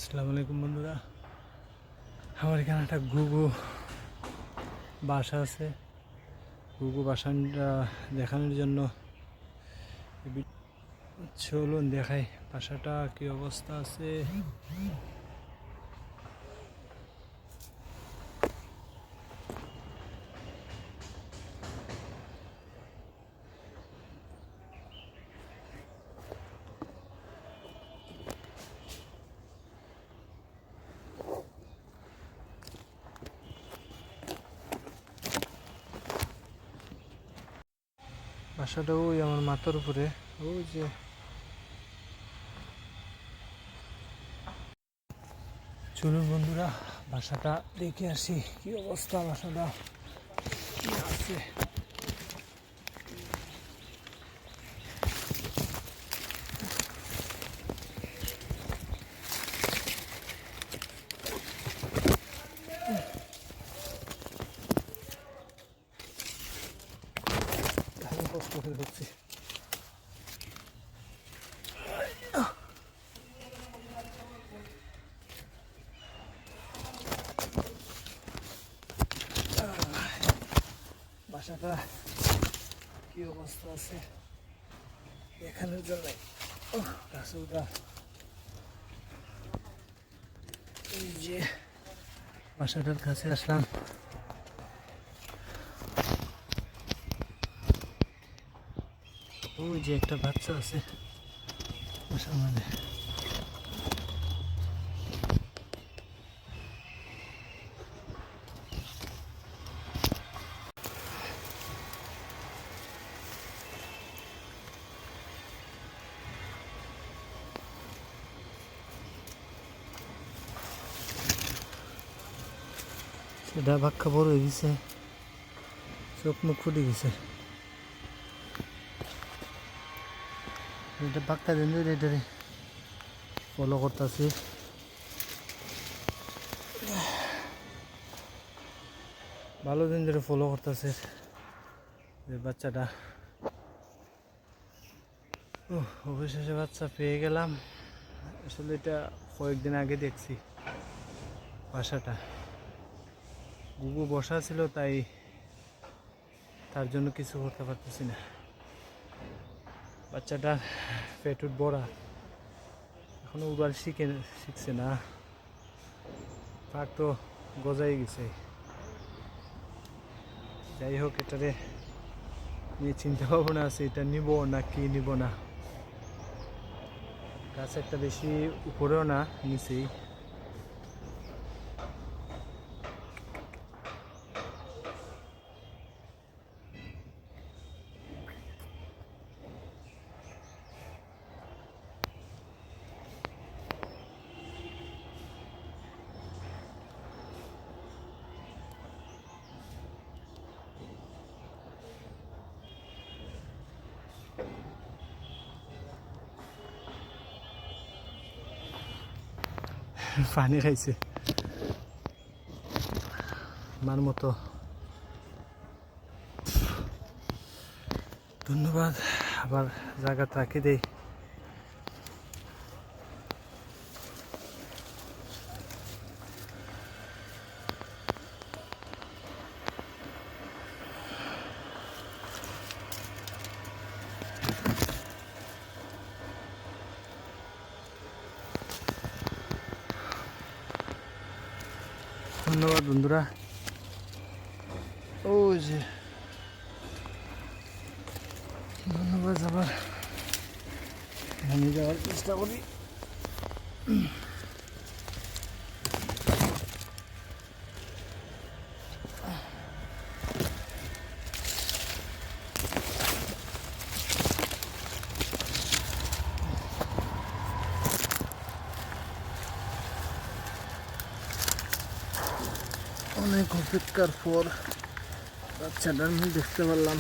আসসালামু আলাইকুম বন্ধুরা, আমার এখানে একটা ঘুঘু বাসা আছে। ঘুঘু বাসাটা দেখানোর জন্য চলুন দেখাই বাসাটা কি অবস্থা আছে। বাসাটা ওই আমার মাথার উপরে, ওই যে চলুন বন্ধুরা বাসাটা দেখে আসি কি অবস্থা, বাসাটা কি আছে। কষ্ট করে হচ্ছে বাসাটা কি অবস্থা আছে দেখানোর জন্য গাছটা এই যে বাসাটার কাছে আসলাম। ওই যে একটা বাচ্চা আছে বাসার মধ্যে। সেটা বাক্কা বড় হয়ে গেছে, চোখ মুখ ফুটে গেছে। এটা বাক্কা দিন ধরে এটারে ফলো করতেছি। ভালো দিন ধরে ফলো করতেছে যে বাচ্চাটা। অবশেষে বাচ্চা পেয়ে গেলাম। আসলে এটা কয়েকদিন আগে দেখছি বাসাটা, ঘুঘু বসা ছিল, তাই তার জন্য কিছু করতে পারতেছি না। বাচ্চাটা পেটুট বড়া, এখনো উড়াল শিখছে না, পাক তো গজাই গেছে। যাই হোক, এটারে নিয়ে চিন্তা ভাবনা আছে, এটা নিব না কি নিব না। গাছ একটা বেশি উপরেও না, নিচেই। পানি খাইছে আমার মতো। ধন্যবাদ, আবার জায়গা রাখি দেই। ধন্যবাদ বন্ধুরা। ওই যে ধন্যবাদ, আবার এখানে যাওয়ার চেষ্টা করি। অনেক অপেক্ষার পর বাচ্চাটার মুখ দেখতে পারলাম।